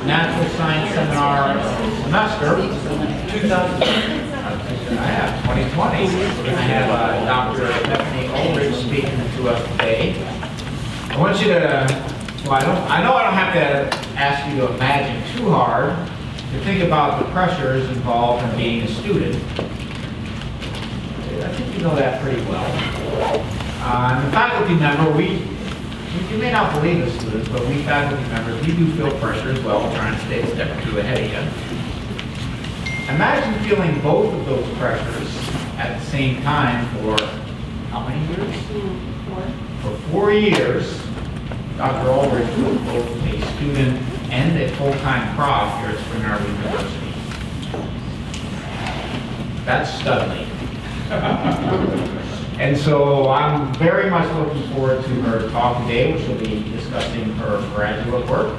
Natural Science Seminar semester. 2020. I have Dr. Stephanie Ulrich speaking to us today. I want you to, well, I know I don't have to ask you to imagine too hard to think about the pressures involved in being a student. I think you know that pretty well. I'm a faculty member. You may not believe it, students, but we faculty members, we do feel pressure as well, trying to stay a step or two ahead of you. Imagine feeling both of those pressures at the same time for how many years? 4. For 4 years, Dr. Ulrich was both a student and a full-time prof here at Spring Arbor University. That's studly. And so I'm very much looking forward to her talk today, which will be discussing her graduate work.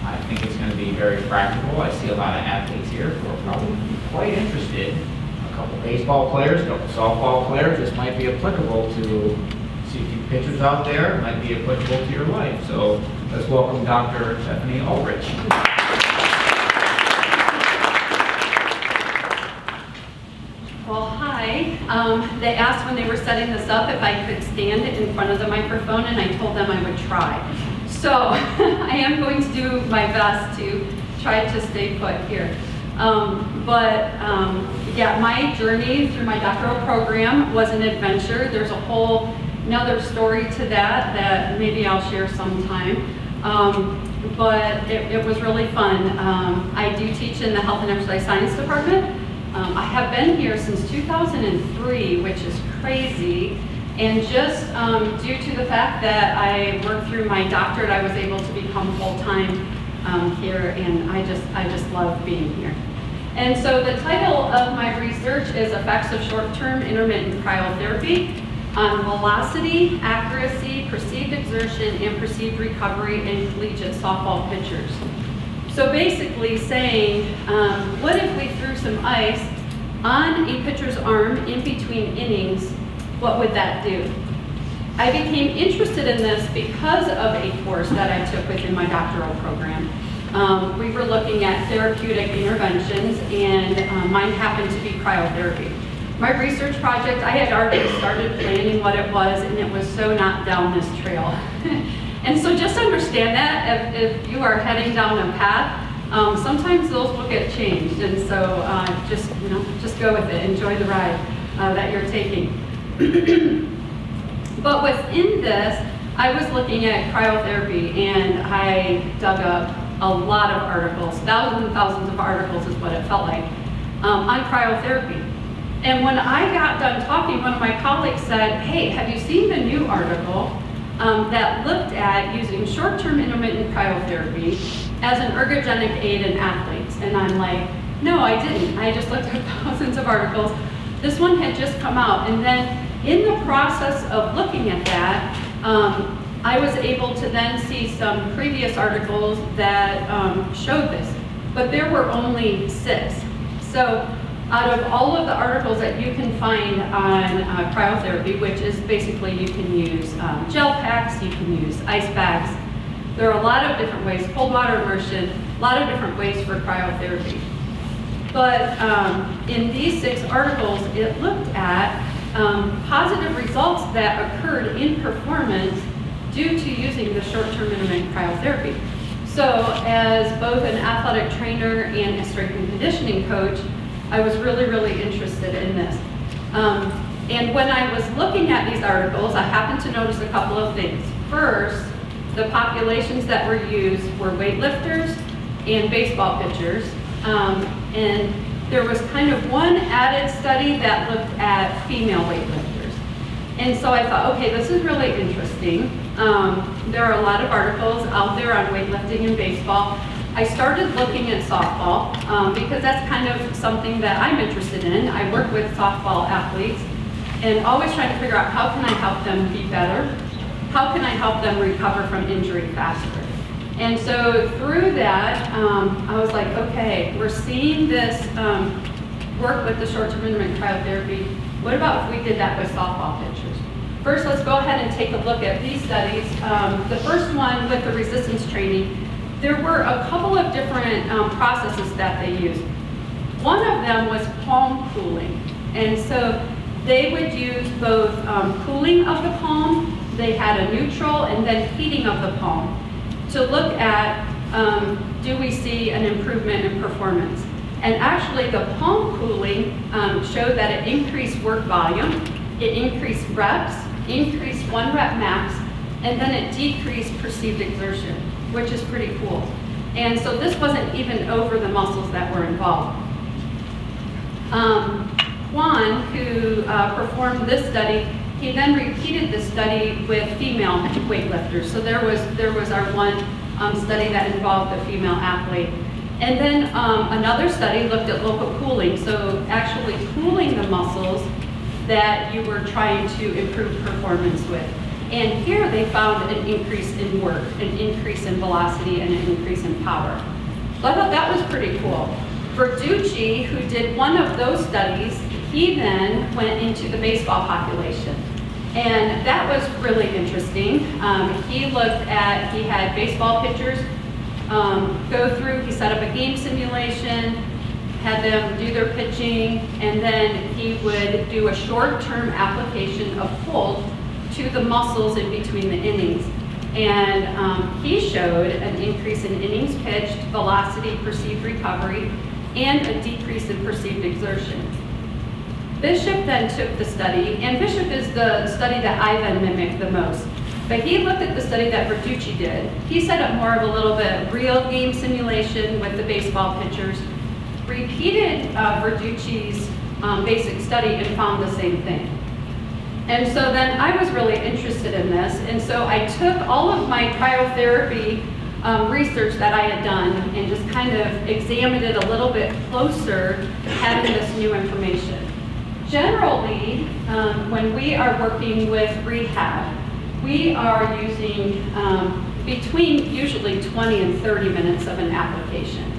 I think it's going to be very practical. I see a lot of athletes here who are probably quite interested. A couple baseball players, a couple softball players. This might be applicable to see a few pitchers out there. It might be applicable to your life. So let's welcome Dr. Stephanie Ulrich. Well, hi. They asked when they were setting this up if I could stand in front of the microphone, and I told them I would try. So I am going to do my best to try to stay put here. Yeah, my journey through my doctoral program was an adventure. There's a whole another story to that maybe I'll share sometime. But it was really fun. I do teach in the Health and Exercise Science Department. I have been here since 2003, which is crazy. And just due to the fact that I worked through my doctorate, I was able to become full-time here, and I just love being here. And so the title of my research is Effects of Short-Term Intermittent Cryotherapy on Velocity, Accuracy, Perceived Exertion, and Perceived Recovery in Collegiate Softball Pitchers. So basically saying, what if we threw some ice on a pitcher's arm in between innings? What would that do? I became interested in this because of a course that I took within my doctoral program. We were looking at therapeutic interventions, and mine happened to be cryotherapy. My research project, I had already started planning what it was, and it was so not down this trail. And so just understand that if you are heading down a path, sometimes those will get changed, and so just go with it, enjoy the ride that you're taking. But within this, I was looking at cryotherapy, and I dug up a lot of articles, thousands and thousands of articles is what it felt like, on cryotherapy. And when I got done talking, one of my colleagues said, hey, have you seen the new article that looked at using short-term intermittent cryotherapy as an ergogenic aid in athletes? And I'm like, no, I didn't. I just looked at thousands of articles. This one had just come out, and then in the process of looking at that, I was able to then see some previous articles that showed this, but there were only 6. So out of all of the articles that you can find on cryotherapy, which is basically you can use gel packs, you can use ice bags, there are a lot of different ways, cold water immersion, a lot of different ways for cryotherapy. But in these 6 articles, it looked at positive results that occurred in performance due to using the short-term intermittent cryotherapy. So as both an athletic trainer and a strength and conditioning coach, I was really, really interested in this. And when I was looking at these articles, I happened to notice a couple of things. First, the populations that were used were weightlifters and baseball pitchers. And there was kind of one added study that looked at female weightlifters. And so I thought, okay, this is really interesting. There are a lot of articles out there on weightlifting and baseball. I started looking at softball because that's kind of something that I'm interested in. I work with softball athletes and always trying to figure out how can I help them be better? How can I help them recover from injury faster? And so through that, I was like, okay, we're seeing this work with the short-term intermittent cryotherapy. What about if we did that with softball pitchers? First, let's go ahead and take a look at these studies. The first one with the resistance training, there were a couple of different processes that they used. One of them was palm cooling. And so they would use both cooling of the palm, they had a neutral, and then heating of the palm to look at, do we see an improvement in performance? And actually the palm cooling showed that it increased work volume, it increased reps, increased 1 rep max, and then it decreased perceived exertion, which is pretty cool. And so this wasn't even over the muscles that were involved. Juan, who performed this study, he then repeated the study with female weightlifters. So there was our one study that involved a female athlete. And then another study looked at local cooling, so actually cooling the muscles that you were trying to improve performance with. And here they found an increase in work, an increase in velocity, and an increase in power. So I thought that was pretty cool. Verducci, who did one of those studies, he then went into the baseball population. And that was really interesting. He had baseball pitchers go through, he set up a game simulation, had them do their pitching, and then he would do a short-term application of hold to the muscles in between the innings. And he showed an increase in innings pitched, velocity, perceived recovery, and a decrease in perceived exertion. Bishop then took the study, and Bishop is the study that I then mimicked the most. But he looked at the study that Verducci did. He set up more of a little bit real game simulation with the baseball pitchers, repeated Verducci's basic study and found the same thing. And so then I was really interested in this, and so I took all of my cryotherapy research that I had done and just kind of examined it a little bit closer, having this new information. Generally, when we are working with rehab, we are using between usually 20 and 30 minutes of an application.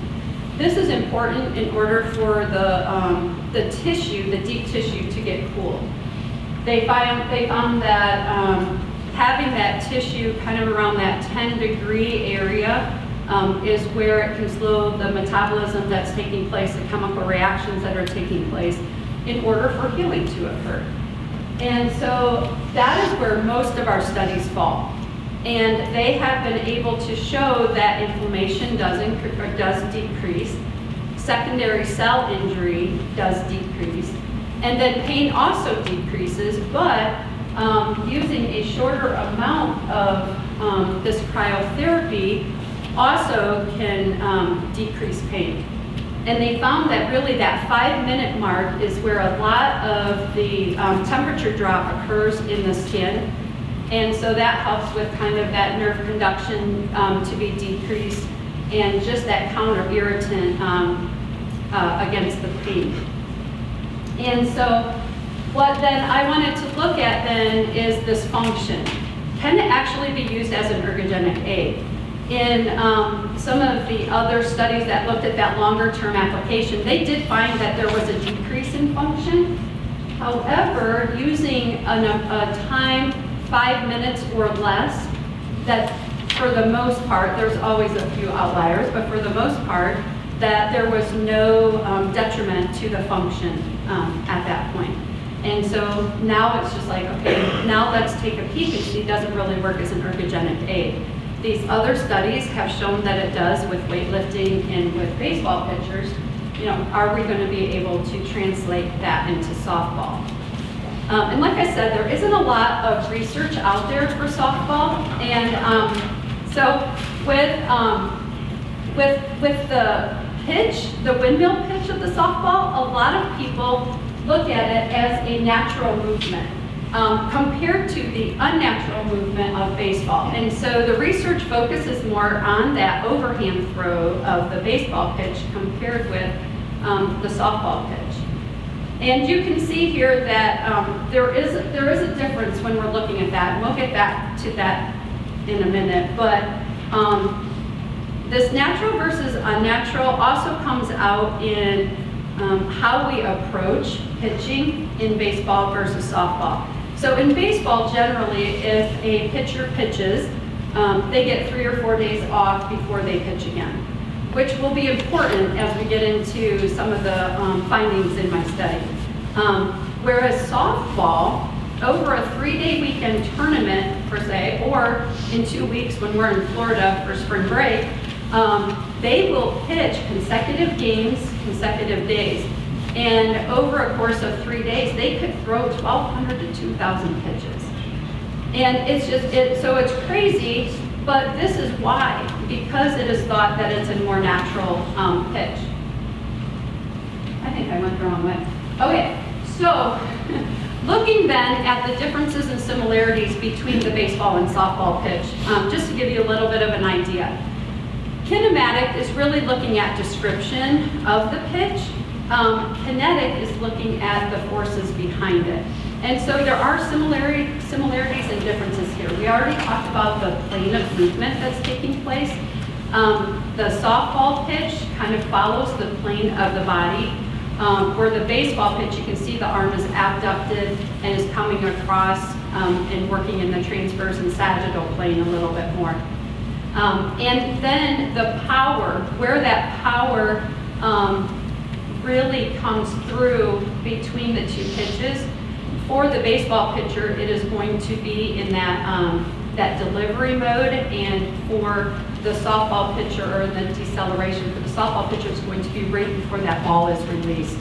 This is important in order for the tissue, the deep tissue, to get cooled. They found that having that tissue kind of around that 10-degree area is where it can slow the metabolism that's taking place, the chemical reactions that are taking place, in order for healing to occur. And so that is where most of our studies fall. And they have been able to show that inflammation does decrease, secondary cell injury does decrease, and then pain also decreases, but using a shorter amount of this cryotherapy also can decrease pain. And they found that really that 5-minute mark is where a lot of the temperature drop occurs in the skin. And so that helps with kind of that nerve conduction to be decreased and just that counter irritant against the pain. And so what then I wanted to look at then is this function. Can it actually be used as an ergogenic aid? In some of the other studies that looked at that longer term application, they did find that there was a decrease in function. However, using a time 5 minutes or less, that for the most part, there's always a few outliers, but for the most part, that there was no detriment to the function at that point. And so now it's just like, okay, now let's take a peek and see, does it really work as an ergogenic aid? These other studies have shown that it does with weightlifting and with baseball pitchers. You know, are we going to be able to translate that into softball? And like I said, there isn't a lot of research out there for softball. And so with the pitch, the windmill pitch of the softball, a lot of people look at it as a natural movement compared to the unnatural movement of baseball. And so the research focuses more on that overhand throw of the baseball pitch compared with the softball pitch. And you can see here that there is a difference when we're looking at that. And we'll get back to that in a minute. But this natural versus unnatural also comes out in how we approach pitching in baseball versus softball. So in baseball, generally, if a pitcher pitches, they get 3 or 4 days off before they pitch again, which will be important as we get into some of the findings in my study. Whereas softball, over a 3-day weekend tournament per se, or in 2 weeks when we're in Florida for spring break, they will pitch consecutive games, consecutive days. And over a course of 3 days, they could throw 1,200 to 2,000 pitches. And it's just, so it's crazy, but this is why, because it is thought that it's a more natural pitch. I think I went the wrong way. Okay, so looking then at the differences and similarities between the baseball and softball pitch, just to give you a little bit of an idea. Kinematic is really looking at description of the pitch. Kinetic is looking at the forces behind it. And so there are similarities and differences here. We already talked about the plane of movement that's taking place. The softball pitch kind of follows the plane of the body. Where the baseball pitch, you can see the arm is abducted and is coming across and working in the transverse and sagittal plane a little bit more. And then the power, where that power really comes through between the two pitches. For the baseball pitcher, it is going to be in that, that delivery mode, and for the softball pitcher, or the deceleration for the softball pitcher, is going to be right before that ball is released.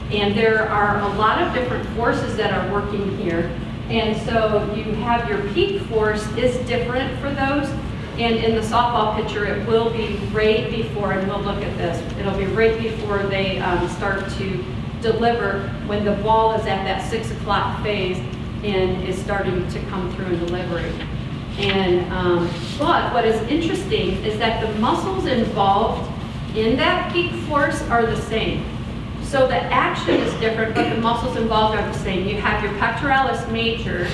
And there are a lot of different forces that are working here. And so you have your peak force is different for those. And in the softball pitcher, it will be right before, and we'll look at this, it'll be right before they start to deliver, when the ball is at that 6 o'clock phase and is starting to come through in delivery. And but what is interesting is that the muscles involved in that peak force are the same. So the action is different, but the muscles involved are the same. You have your pectoralis major,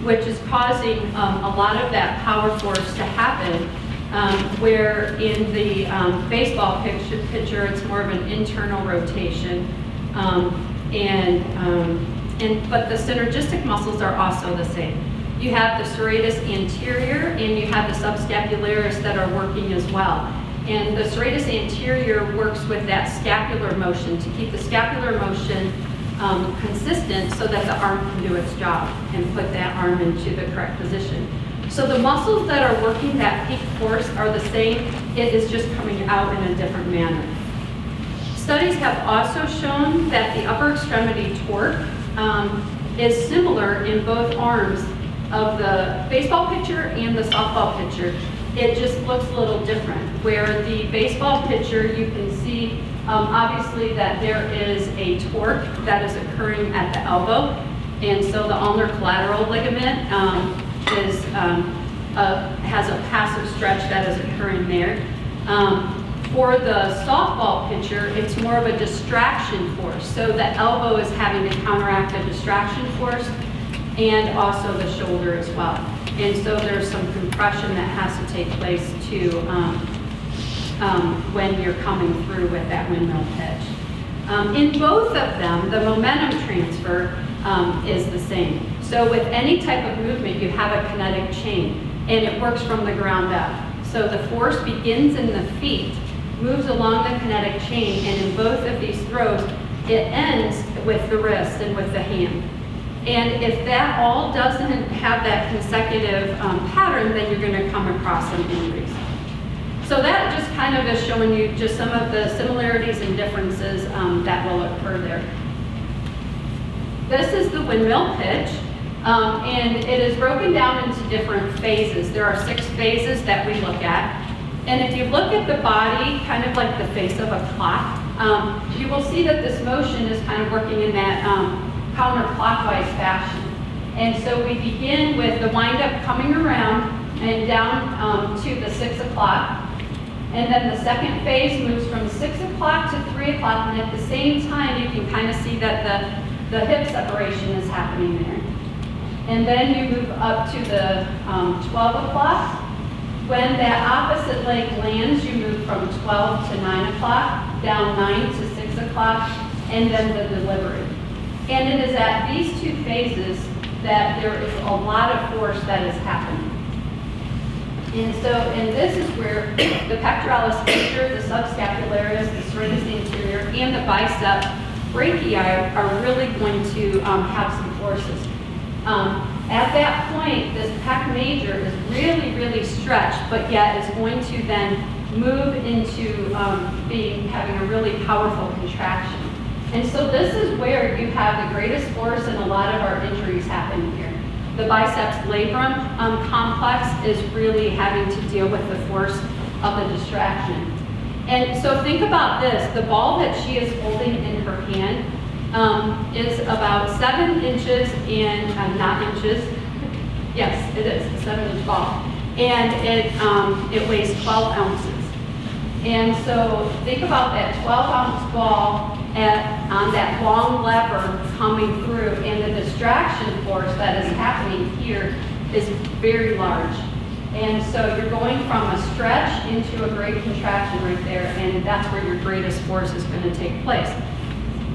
which is causing a lot of that power force to happen, where in the baseball pitcher, it's more of an internal rotation. But the synergistic muscles are also the same. You have the serratus anterior and you have the subscapularis that are working as well. And the serratus anterior works with that scapular motion to keep the scapular motion consistent so that the arm can do its job and put that arm into the correct position. So the muscles that are working that peak force are the same, it is just coming out in a different manner. Studies have also shown that the upper extremity torque is similar in both arms of the baseball pitcher and the softball pitcher. It just looks a little different. Where the baseball pitcher, you can see obviously that there is a torque that is occurring at the elbow, and so the ulnar collateral ligament has a passive stretch that is occurring there. For the softball pitcher, it's more of a distraction force. So the elbow is having to counteract a distraction force, and also the shoulder as well. And so there's some compression that has to take place too when you're coming through with that windmill pitch. In both of them, the momentum transfer is the same. So with any type of movement, you have a kinetic chain, and it works from the ground up. So the force begins in the feet, moves along the kinetic chain, and in both of these throws, it ends with the wrist and with the hand. And if that all doesn't have that consecutive pattern, then you're going to come across some injuries. So that just kind of is showing you just some of the similarities and differences that will occur there. This is the windmill pitch, and it is broken down into different phases. There are 6 phases that we look at. And if you look at the body, kind of like the face of a clock, you will see that this motion is kind of working in that counterclockwise fashion. And so we begin with the windup coming around and down to the 6 o'clock. And then the second phase moves from 6 o'clock to 3 o'clock, and at the same time you can kind of see that the hip separation is happening there. And then you move up to the 12 o'clock. When that opposite leg lands, you move from 12 to 9 o'clock, down 9 to 6 o'clock, and then the delivery. And it is at these 2 phases that there is a lot of force that is happening. And this is where the pectoralis major, the subscapularis, the serratus anterior, and the bicep brachii are really going to have some forces. At that point, this pec major is really, really stretched, but yet is going to then move into having a really powerful contraction. And so this is where you have the greatest force and a lot of our injuries happen here. The biceps labrum complex is really having to deal with the force of the distraction. And so think about this, the ball that she is holding in her hand is about 7 inches and, not inches, yes, it is a 7-inch ball. And it weighs 12 ounces. And so think about that 12-ounce ball on that long lever coming through, and the distraction force that is happening here is very large. And so you're going from a stretch into a great contraction right there, and that's where your greatest force is going to take place.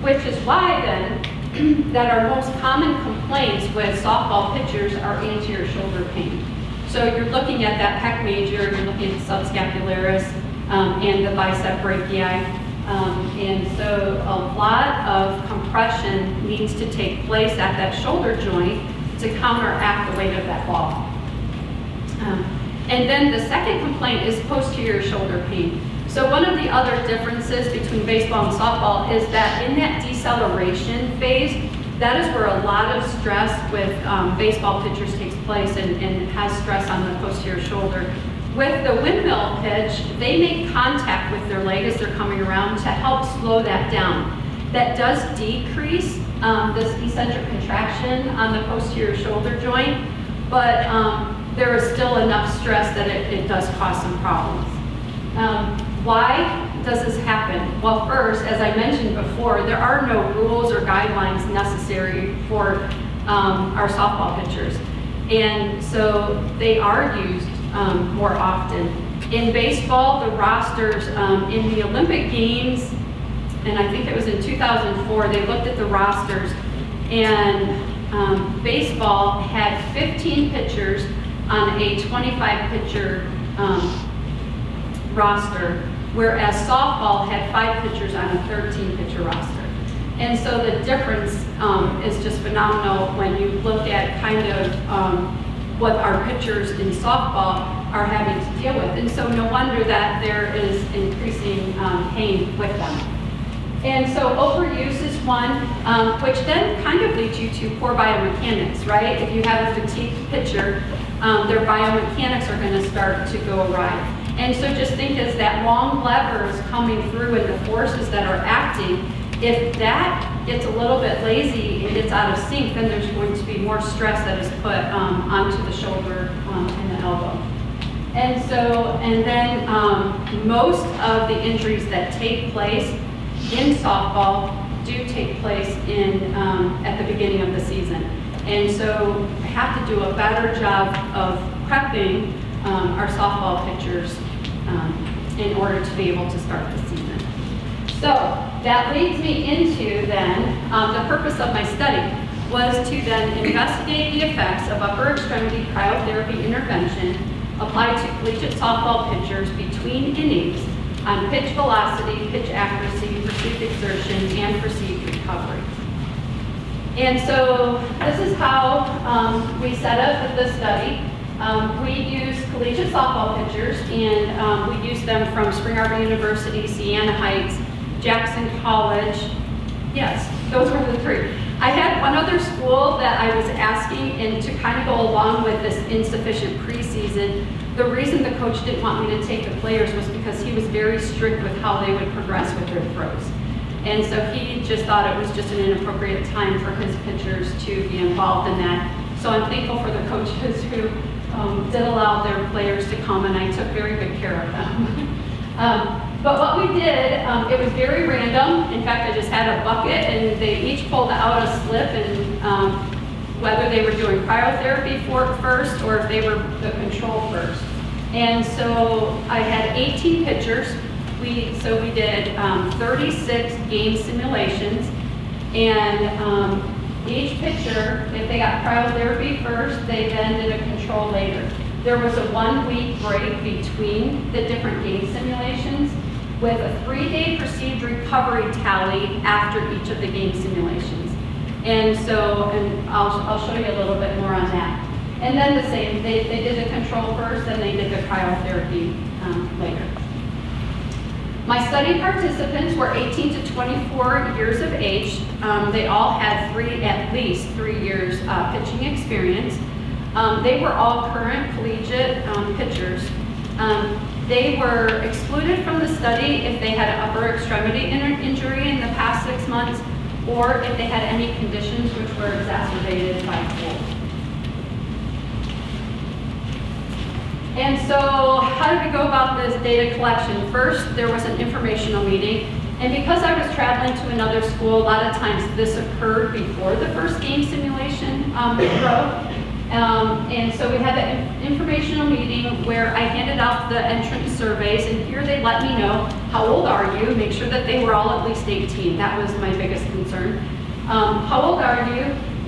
Which is why then, that our most common complaints with softball pitchers are anterior shoulder pain. So you're looking at that pec major, you're looking at the subscapularis, and the bicep brachii. And so a lot of compression needs to take place at that shoulder joint to counteract the weight of that ball. And then the second complaint is posterior shoulder pain. So one of the other differences between baseball and softball is that in that deceleration phase, that is where a lot of stress with baseball pitchers takes place and has stress on the posterior shoulder. With the windmill pitch, they make contact with their leg as they're coming around to help slow that down. That does decrease this eccentric contraction on the posterior shoulder joint, but there is still enough stress that it does cause some problems. Why does this happen? Well, first, as I mentioned before, there are no rules or guidelines necessary for our softball pitchers. And so they are used more often. In baseball, the rosters in the Olympic Games, and I think it was in 2004, they looked at the rosters, and baseball had 15 pitchers on a 25-pitcher roster, whereas softball had 5 pitchers on a 13-pitcher roster. And so the difference is just phenomenal when you look at kind of what our pitchers in softball are having to deal with. And so no wonder that there is increasing pain with them. And so overuse is one, which then kind of leads you to poor biomechanics, right? If you have a fatigued pitcher, their biomechanics are going to start to go awry. And so just think as that long lever is coming through and the forces that are acting, if that gets a little bit lazy and gets out of sync, then there's going to be more stress that is put onto the shoulder and the elbow. And then most of the injuries that take place in softball do take place at the beginning of the season. And so I have to do a better job of prepping our softball pitchers in order to be able to start the season. So that leads me into then, the purpose of my study was to then investigate the effects of upper extremity cryotherapy intervention applied to collegiate softball pitchers between innings on pitch velocity, pitch accuracy, perceived exertion, and perceived recovery. And so this is how we set up the study. We use collegiate softball pitchers, and we use them from Spring Arbor University, Siena Heights, Jackson College. Yes, those were the 3. I had one other school that I was asking, and to kind of go along with this insufficient preseason, the reason the coach didn't want me to take the players was because he was very strict with how they would progress with their throws. And so he just thought it was just an inappropriate time for his pitchers to be involved in that. So I'm thankful for the coaches who did allow their players to come, and I took very good care of them. But what we did, it was very random. In fact, I just had a bucket, and they each pulled out a slip, and whether they were doing cryotherapy first or if they were the control first. And so I had 18 pitchers. So we did 36 game simulations, and each pitcher, if they got cryotherapy first, they then did a control later. There was a 1-week break between the different game simulations with a 3-day perceived recovery tally after each of the game simulations. And so, and I'll show you a little bit more on that. And then the same, they did the control first, then they did the cryotherapy later. My study participants were 18 to 24 years of age. They all had at least 3 years pitching experience. They were all current collegiate pitchers. They were excluded from the study if they had an upper extremity injury in the past 6 months, or if they had any conditions which were exacerbated by cold. And so how did we go about this data collection? First, there was an informational meeting. And because I was traveling to another school, a lot of times this occurred before the first game simulation broke. And so we had that informational meeting where I handed out the entrance surveys, and here they let me know, how old are you? Make sure that they were all at least 18. That was my biggest concern. How old are you?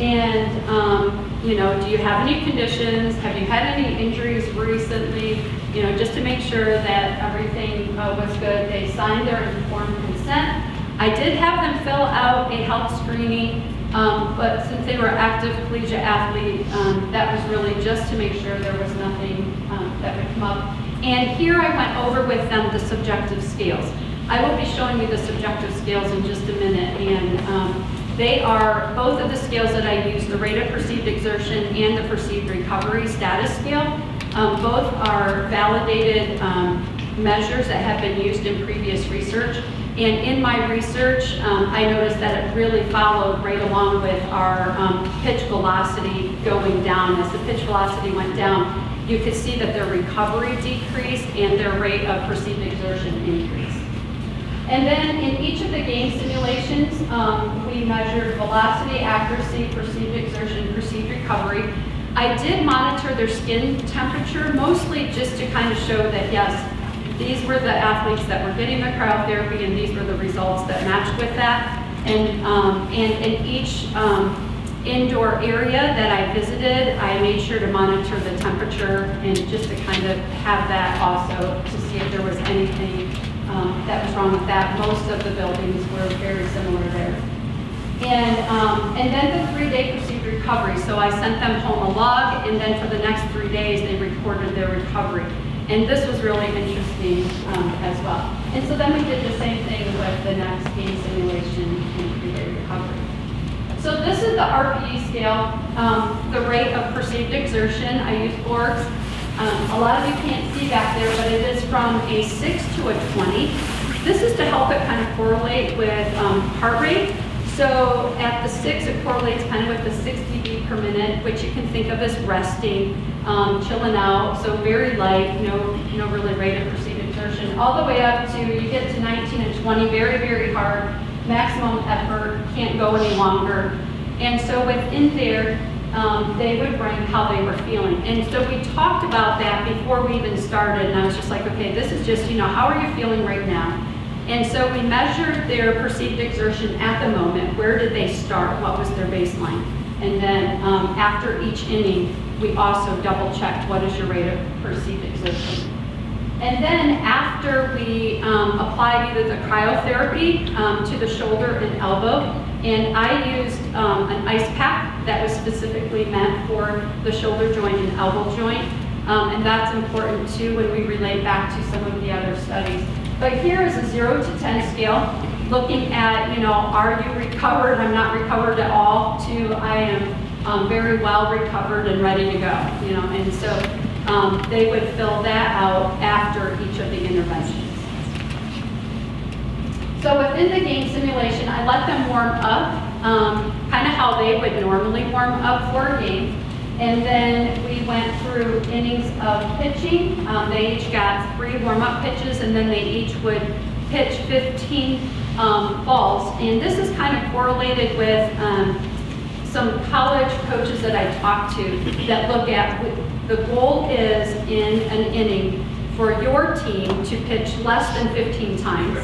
And you know, do you have any conditions? Have you had any injuries recently? You know, just to make sure that everything was good. They signed their informed consent. I did have them fill out a health screening, but since they were active collegiate athlete, that was really just to make sure there was nothing that would come up. And here I went over with them the subjective scales. I will be showing you the subjective scales in just a minute, and they are both of the scales that I use, the rate of perceived exertion and the perceived recovery status scale. Both are validated measures that have been used in previous research. And in my research, I noticed that it really followed right along with our pitch velocity going down. As the pitch velocity went down, you could see that their recovery decreased and their rate of perceived exertion increased. And then in each of the game simulations, we measured velocity, accuracy, perceived exertion, perceived recovery. I did monitor their skin temperature, mostly just to kind of show that, yes, these were the athletes that were getting the cryotherapy, and these were the results that matched with that. And in each indoor area that I visited, I made sure to monitor the temperature and just to kind of have that also to see if there was anything that was wrong with that. Most of the buildings were very similar there. And then the 3-day perceived recovery. So I sent them home a log, and then for the next 3 days, they recorded their recovery. And this was really interesting as well. And so then we did the same thing with the next game simulation and 3-day recovery. So this is the RPE scale, the rate of perceived exertion. I use Borg's. A lot of you can't see back there, but it is from a 6 to a 20. This is to help it kind of correlate with heart rate. So at the 6, it correlates kind of with the 60 beat per minute, which you can think of as resting, chilling out. So very light, no really rate of perceived exertion. All the way up to, you get to 19 and 20, very, very hard, maximum effort, can't go any longer. And so within there, they would bring how they were feeling. And so we talked about that before we even started, and I was just like, okay, this is just, how are you feeling right now? And so we measured their perceived exertion at the moment. Where did they start? What was their baseline? And then after each inning, we also double checked what is your rate of perceived exertion. And then after we applied either the cryotherapy to the shoulder and elbow, and I used an ice pack that was specifically meant for the shoulder joint and elbow joint. And that's important too when we relate back to some of the other studies. But here is a 0 to 10 scale, looking at, are you recovered? I'm not recovered at all, to I am very well recovered and ready to go, and so they would fill that out after each of the interventions. So within the game simulation, I let them warm up, kind of how they would normally warm up for a game. And then we went through innings of pitching. They each got 3 warm-up pitches, and then they each would pitch 15 balls. And this is kind of correlated with some college coaches that I talked to that look at, the goal is in an inning for your team to pitch less than 15 times,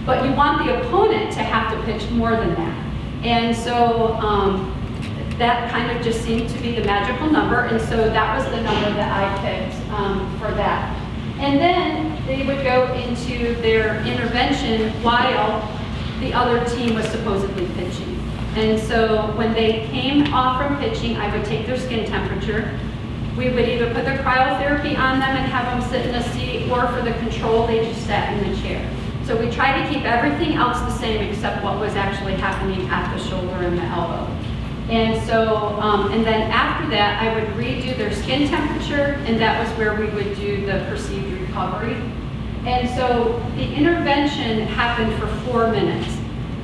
but you want the opponent to have to pitch more than that. And so that kind of just seemed to be the magical number, and so that was the number that I picked for that. And then they would go into their intervention while the other team was supposedly pitching. And so when they came off from pitching, I would take their skin temperature. We would either put the cryotherapy on them and have them sit in a seat, or for the control, they just sat in the chair. So we tried to keep everything else the same except what was actually happening at the shoulder and the elbow. And so, and then after that, I would redo their skin temperature, and that was where we would do the perceived recovery. And so the intervention happened for 4 minutes.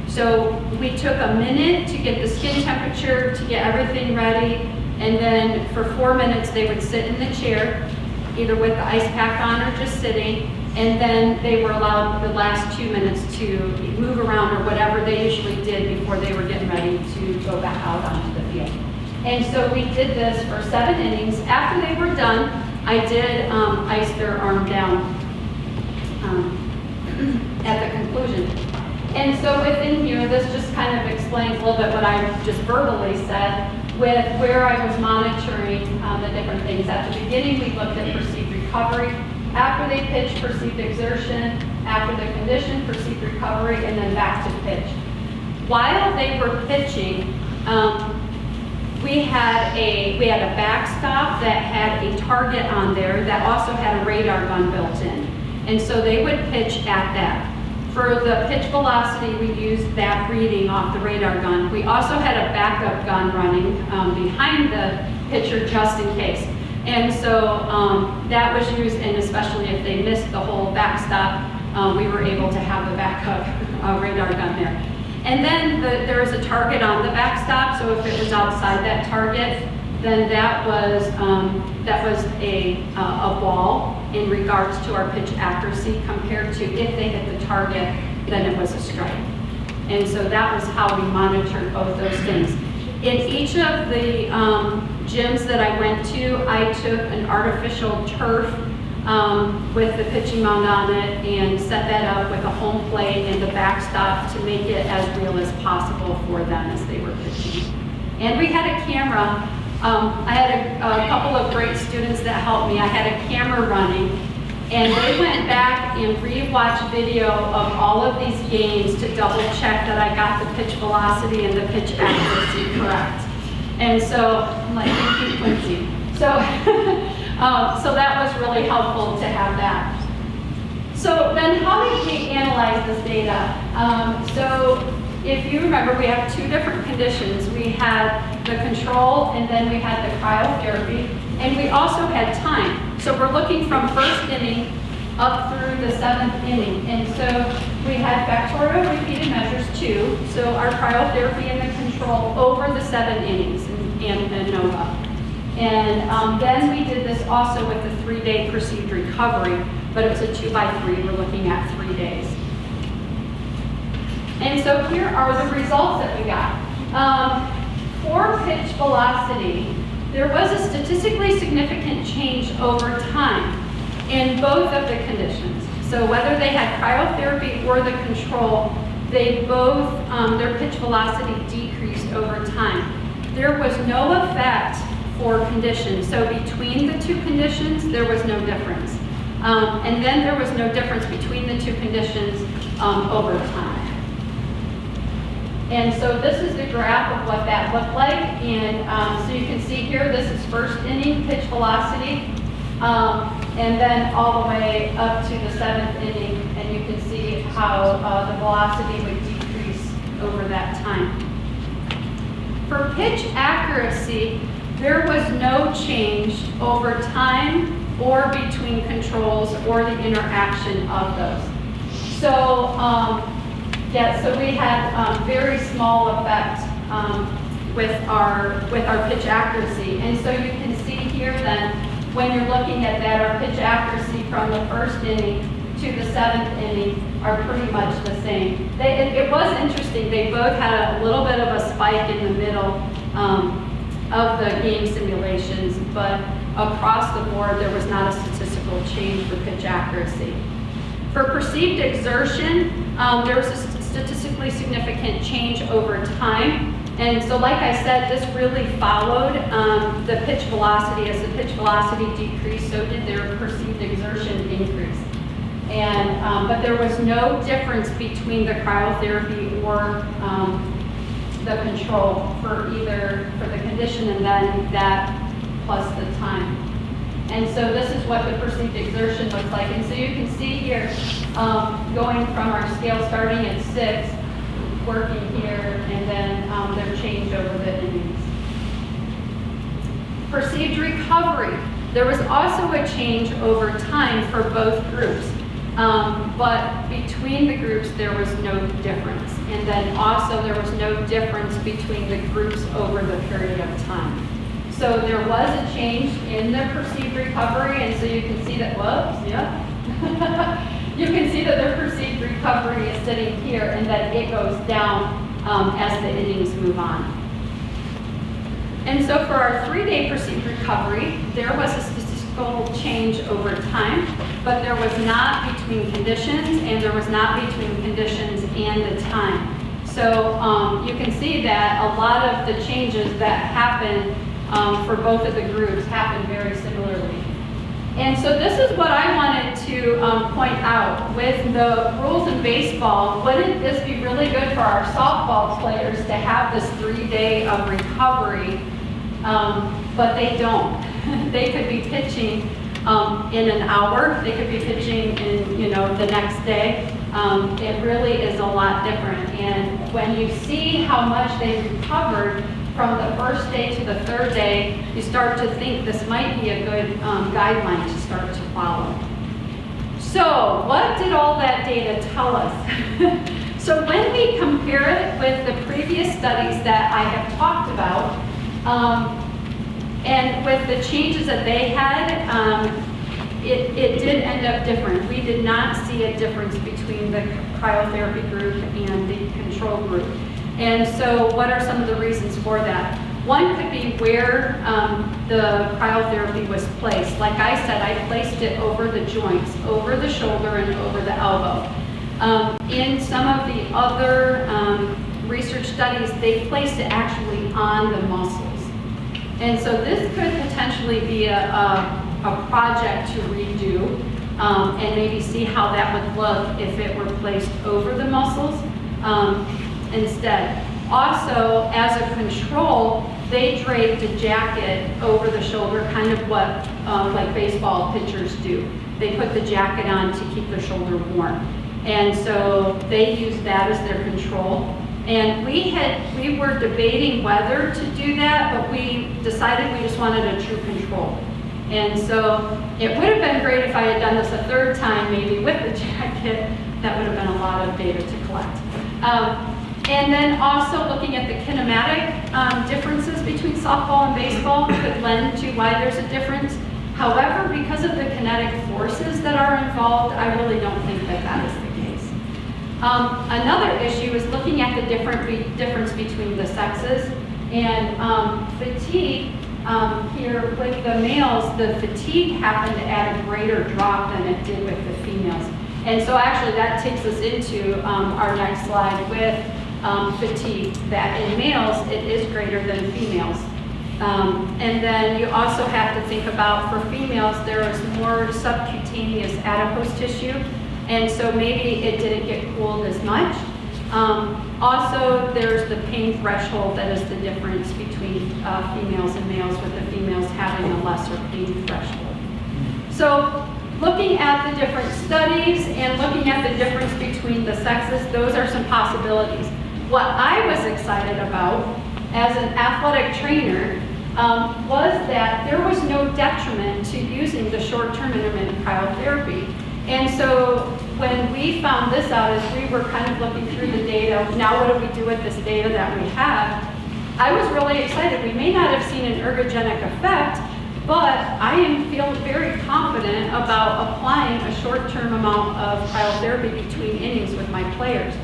So we took a minute to get the skin temperature, to get everything ready, and then for 4 minutes they would sit in the chair, either with the ice pack on or just sitting, and then they were allowed the last 2 minutes to move around or whatever they usually did before they were getting ready to go back out onto the field. And so we did this for 7 innings. After they were done, I did ice their arm down at the conclusion. And so within here, this just kind of explains a little bit what I just verbally said with where I was monitoring the different things. At the beginning, we looked at perceived recovery. After they pitched, perceived exertion. After the condition, perceived recovery, and then back to pitch. While they were pitching, we had a backstop that had a target on there that also had a radar gun built in. And so they would pitch at that. For the pitch velocity, we used that reading off the radar gun. We also had a backup gun running behind the pitcher just in case. And so that was used, and especially if they missed the whole backstop, we were able to have the backup radar gun there. And then there was a target on the backstop, so if it was outside that target, then that was a ball in regards to our pitch accuracy, compared to if they hit the target, then it was a strike. And so that was how we monitored both those things. In each of the gyms that I went to, I took an artificial turf with the pitching mound on it and set that up with a home plate and the backstop to make it as real as possible for them as they were pitching. And we had a camera. I had a couple of great students that helped me. I had a camera running, and they went back and re-watched video of all of these games to double check that I got the pitch velocity and the pitch accuracy correct. And so, I'm like, thank you, Quincy. So, so that was really helpful to have that. So then how did we analyze this data? So if you remember, we have 2 different conditions. We had the control, and then we had the cryotherapy, and we also had time. So we're looking from first inning up through the 7th inning. And so we had factorial repeated measures 2, so our cryotherapy and the control over the 7 innings and ANOVA. And then we did this also with the 3-day perceived recovery, but it was a 2x3. We're looking at 3 days. And so here are the results that we got. For pitch velocity, there was a statistically significant change over time in both of the conditions. So whether they had cryotherapy or the control, they both, their pitch velocity decreased over time. There was no effect for conditions. So between the 2 conditions, there was no difference. And then there was no difference between the 2 conditions over time. And so this is the graph of what that looked like. And so you can see here, this is first inning pitch velocity, and then all the way up to the 7th inning. And you can see how the velocity would decrease over that time. For pitch accuracy, there was no change over time or between controls or the interaction of those. So, yeah, so we had very small effect with our pitch accuracy. And so you can see here then, when you're looking at that, our pitch accuracy from the first inning to the 7th inning are pretty much the same. It was interesting. They both had a little bit of a spike in the middle of the game simulations, but across the board, there was not a statistical change for pitch accuracy. For perceived exertion, there was a statistically significant change over time. And so like I said, this really followed the pitch velocity. As the pitch velocity decreased, so did their perceived exertion increase. And, but there was no difference between the cryotherapy or the control for the condition and then that plus the time. And so this is what the perceived exertion looks like. And so you can see here, going from our scale starting at 6, working here, and then their change over the innings. Perceived recovery. There was also a change over time for both groups. But between the groups, there was no difference. And then also there was no difference between the groups over the period of time. So there was a change in the perceived recovery, and so you can see that, whoops, yeah. You can see that their perceived recovery is sitting here, and that it goes down as the innings move on. And so for our 3-day perceived recovery, there was a statistical change over time, but there was not between conditions, and there was not between conditions and the time. So you can see that a lot of the changes that happen for both of the groups happen very similarly. And so this is what I wanted to point out. With the rules in baseball, wouldn't this be really good for our softball players to have this 3-day of recovery? But they don't. They could be pitching in an hour. They could be pitching in, the next day. It really is a lot different. And when you see how much they recovered from the first day to the 3rd day, you start to think this might be a good guideline to start to follow. So what did all that data tell us? So when we compare it with the previous studies that I have talked about, and with the changes that they had, it did end up different. We did not see a difference between the cryotherapy group and the control group. And so what are some of the reasons for that? One could be where the cryotherapy was placed. Like I said, I placed it over the joints, over the shoulder, and over the elbow. In some of the other research studies, they placed it actually on the muscles. And so this could potentially be a project to redo and maybe see how that would look if it were placed over the muscles instead. Also, as a control, they draped a jacket over the shoulder, kind of what like baseball pitchers do. They put the jacket on to keep their shoulder warm. And so they used that as their control. And we were debating whether to do that, but we decided we just wanted a true control. And so it would have been great if I had done this a 3rd time, maybe with the jacket. That would have been a lot of data to collect. And then also looking at the kinematic differences between softball and baseball could lend to why there's a difference. However, because of the kinetic forces that are involved, I really don't think that that is the case. Another issue is looking at the difference between the sexes. And fatigue, here with the males, the fatigue happened at a greater drop than it did with the females. And so actually that takes us into our next slide with fatigue, that in males it is greater than females. And then you also have to think about, for females, there is more subcutaneous adipose tissue, and so maybe it didn't get cooled as much. Also, there's the pain threshold that is the difference between females and males, with the females having a lesser pain threshold. So looking at the different studies and looking at the difference between the sexes, those are some possibilities. What I was excited about as an athletic trainer was that there was no detriment to using the short-term intermittent cryotherapy. And so when we found this out, as we were kind of looking through the data, now what do we do with this data that we have? I was really excited. We may not have seen an ergogenic effect, but I feel very confident about applying a short-term amount of cryotherapy between innings with my players.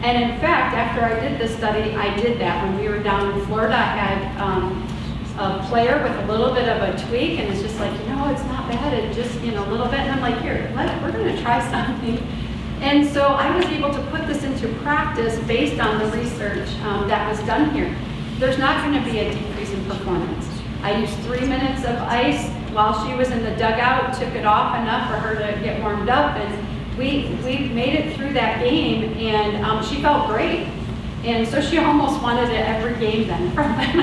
And in fact, after I did this study, I did that. When we were down in Florida, I had a player with a little bit of a tweak, and it's just like, it's not bad, it just, a little bit. And I'm like, here, we're gonna try something. And so I was able to put this into practice based on the research that was done here. there's not going to be a decrease in performance. I used 3 minutes of ice while she was in the dugout, took it off enough for her to get warmed up, and we made it through that game, and she felt great. And so she almost wanted it every game then from then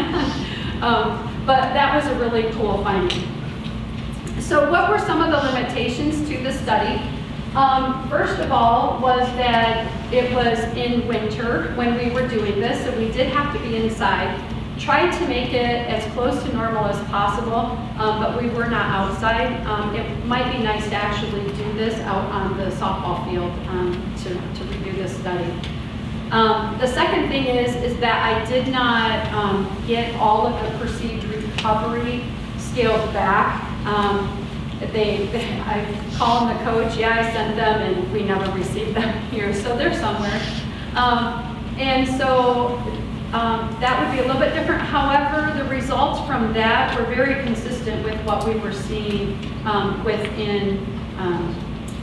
on. But that was a really cool finding. So what were some of the limitations to the study? First of all was that it was in winter when we were doing this, so we did have to be inside. Tried to make it as close to normal as possible, but we were not outside. It might be nice to actually do this out on the softball field to redo this study. The second thing is that I did not get all of the perceived recovery scaled back. I call them the coach, yeah, I sent them and we never received them here, so they're somewhere. And so that would be a little bit different. However, the results from that were very consistent with what we were seeing within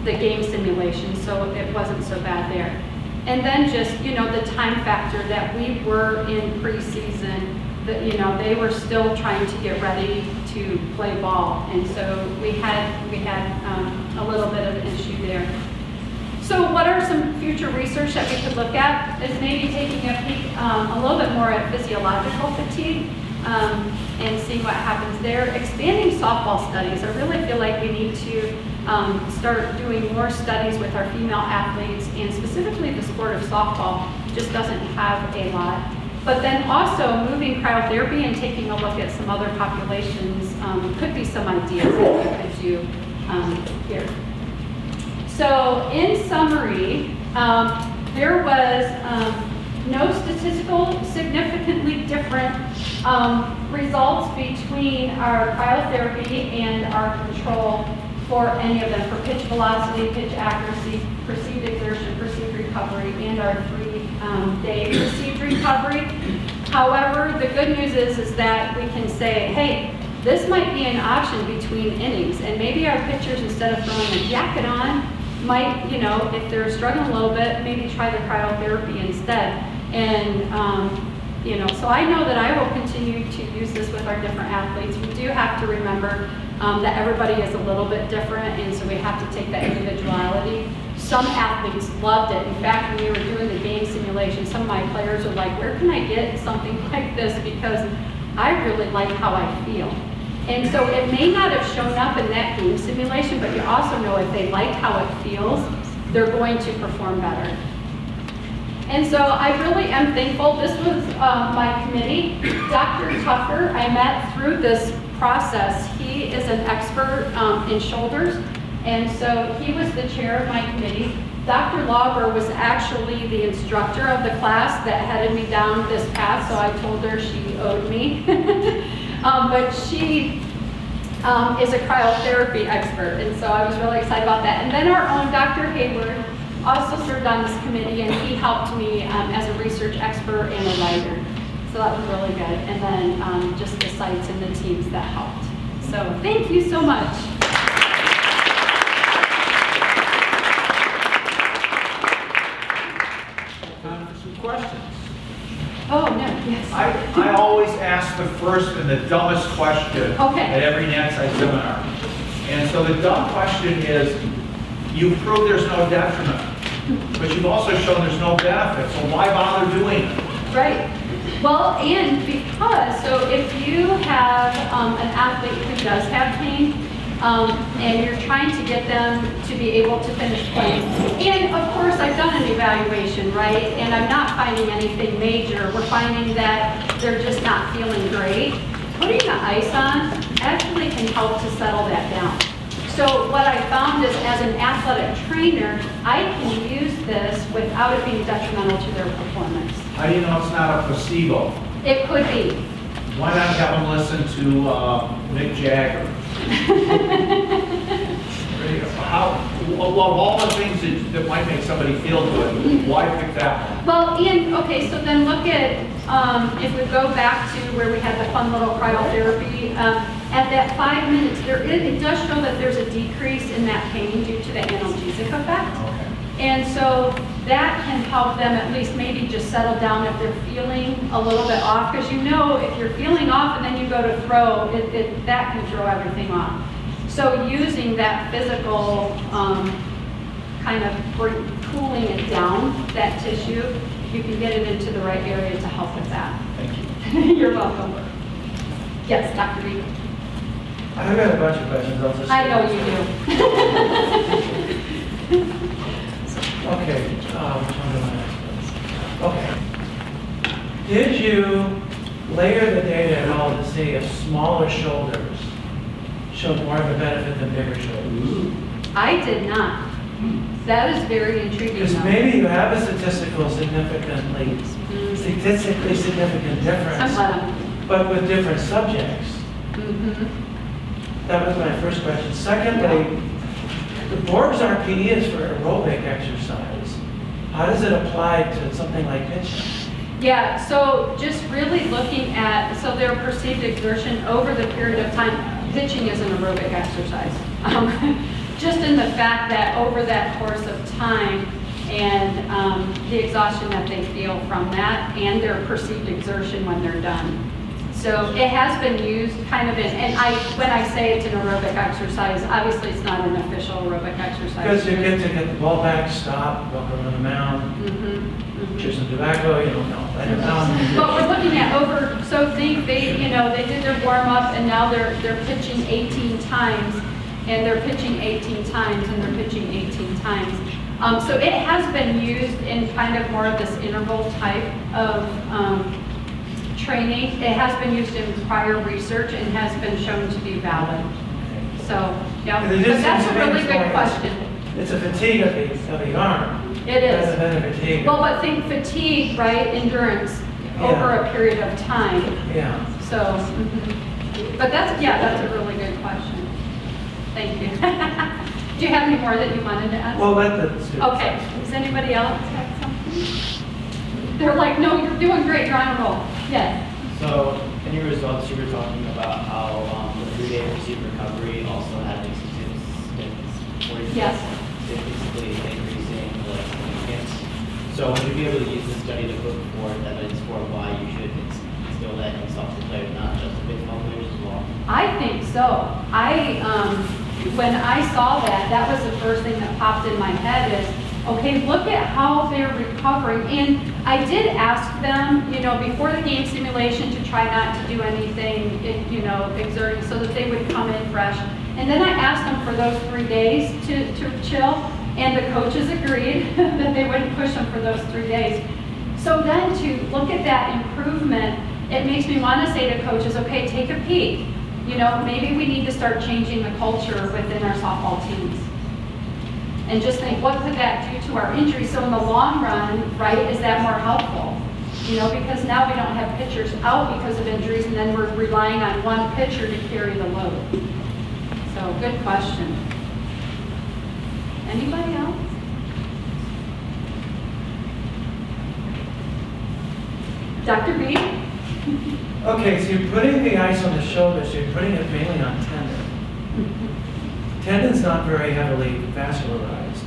the game simulation, so it wasn't so bad there. And then just, the time factor that we were in preseason, that, they were still trying to get ready to play ball. And so we had a little bit of an issue there. So what are some future research that we could look at is maybe taking a peek a little bit more at physiological fatigue and seeing what happens there. Expanding softball studies. I really feel like we need to start doing more studies with our female athletes, and specifically the sport of softball just doesn't have a lot. But then also moving cryotherapy and taking a look at some other populations could be some ideas that we could do here. So in summary, there was no statistical significantly different results between our cryotherapy and our control for any of them, for pitch velocity, pitch accuracy, perceived exertion, perceived recovery, and our 3-day perceived recovery. However, the good news is that we can say, hey, this might be an option between innings, and maybe our pitchers, instead of throwing a jacket on, might, if they're struggling a little bit, maybe try the cryotherapy instead. And, so I know that I will continue to use this with our different athletes. We do have to remember that everybody is a little bit different, and so we have to take that individuality. Some athletes loved it. In fact, when we were doing the game simulation, some of my players were like, where can I get something like this? Because I really like how I feel. And so it may not have shown up in that game simulation, but you also know if they like how it feels, they're going to perform better. And so I really am thankful. This was my committee. Dr. Tucker, I met through this process. He is an expert in shoulders, and so he was the chair of my committee. Dr. Lauber was actually the instructor of the class that headed me down this path, so I told her she owed me. But she is a cryotherapy expert, and so I was really excited about that. And then our own Dr. Hayward also served on this committee, and he helped me as a research expert and a writer. So that was really good. And then just the sites and the teams that helped. So thank you so much. Time for some questions. Oh, no, yes. I always ask the first and the dumbest question at every NATSI seminar. And so the dumb question is, you've proved there's no detriment, but you've also shown there's no benefit, so why bother doing it? Right. Well, and because, so if you have an athlete who does have pain, and you're trying to get them to be able to finish playing. And of course, I've done an evaluation, right? And I'm not finding anything major. We're finding that they're just not feeling great. Putting the ice on actually can help to settle that down. So what I found is, as an athletic trainer, I can use this without it being detrimental to their performance. How do you know it's not a placebo? It could be. Why not have them listen to Mick Jagger? Of all the things that might make somebody feel good, why pick that one? Well, Ian, okay, so then look at, if we go back to where we had the fun little cryotherapy, at that 5 minutes, it does show that there's a decrease in that pain due to the analgesic effect. Okay. And so that can help them at least maybe just settle down if they're feeling a little bit off, because you know if you're feeling off and then you go to throw, that can throw everything off. So using that physical kind of cooling it down, that tissue, you can get it into the right area to help with that. Thank you. You're welcome. Yes, Dr. Reed. I've got a bunch of questions. I'll just. I know you do. Okay, which one do I ask? Okay. Did you layer the data at all to see if smaller shoulders showed more of a benefit than bigger shoulders? I did not. That is very intriguing. Because though. maybe you have a statistically significant difference, I'm glad. but with different subjects. Mm-hmm. That was my first question. Secondly, the Borg's RPE is for aerobic exercise. How does it apply to something like pitching? Yeah, so just really looking at, so their perceived exertion over the period of time, pitching is an aerobic exercise. Just in the fact that over that course of time and the exhaustion that they feel from that and their perceived exertion when they're done. So it has been used kind of in, and when I say it's an aerobic exercise, obviously it's not an official aerobic exercise. Because you get to get the ball back, stop, walk around the mound, chew some tobacco, you don't know, let it down. But we're looking at over, so think they did their warm up and now they're pitching 18 times and they're pitching 18 times and they're pitching 18 times. So it has been used in kind of more of this interval type of training. It has been used in prior research and has been shown to be valid. So, yeah, but that's a really good question. It's a fatigue of the arm. It is. Rather than a fatigue. Well, but think fatigue, right, endurance over a period of time. Yeah. So, but that's a really good question. Thank you. Do you have any more that you wanted to ask? Well, let the students. Okay, does anybody else have something? They're like, no, you're doing great, you're on a roll. Yes. So, in your results, you were talking about how the 3-day perceived recovery also had these statistics where Yes. statistically increasing the significance. So, would you be able to use this study to put forward evidence for why you should instill that in softball players, not just the baseball players as well? I think so. When I saw that, that was the first thing that popped in my head is, okay, look at how they're recovering. And I did ask them, before the game simulation to try not to do anything, exerting so that they would come in fresh. And then I asked them for those 3 days to chill, and the coaches agreed that they wouldn't push them for those 3 days. So then to look at that improvement, it makes me want to say to coaches, okay, take a peek. Maybe we need to start changing the culture within our softball teams. And just think, what could that do to our injury? So in the long run, right, is that more helpful? Because now we don't have pitchers out because of injuries, and then we're relying on one pitcher to carry the load. So good question. Anybody else? Dr. B? Okay, so you're putting the ice on the shoulder, so you're putting it mainly on tendon. Tendon's not very heavily vascularized.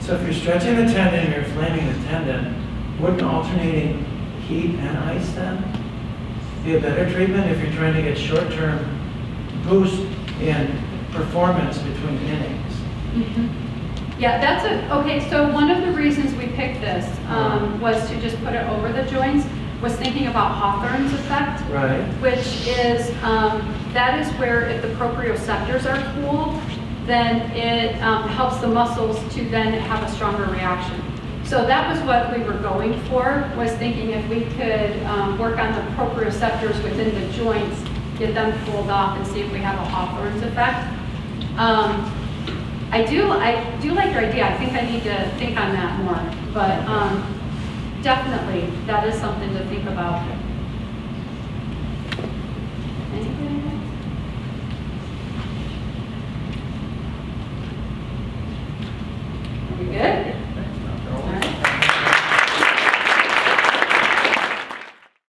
So if you're stretching the tendon, you're inflaming the tendon, wouldn't alternating heat and ice then be a better treatment if you're trying to get short-term boost in performance between innings? Yeah, okay, so one of the reasons we picked this was to just put it over the joints, was thinking about Hawthorne's effect. Right. Which is, that is where if the proprioceptors are cooled, then it helps the muscles to then have a stronger reaction. So that was what we were going for, was thinking if we could work on the proprioceptors within the joints, get them cooled off and see if we have a Hawthorne's effect. I do like your idea. I think I need to think on that more, but definitely that is something to think about.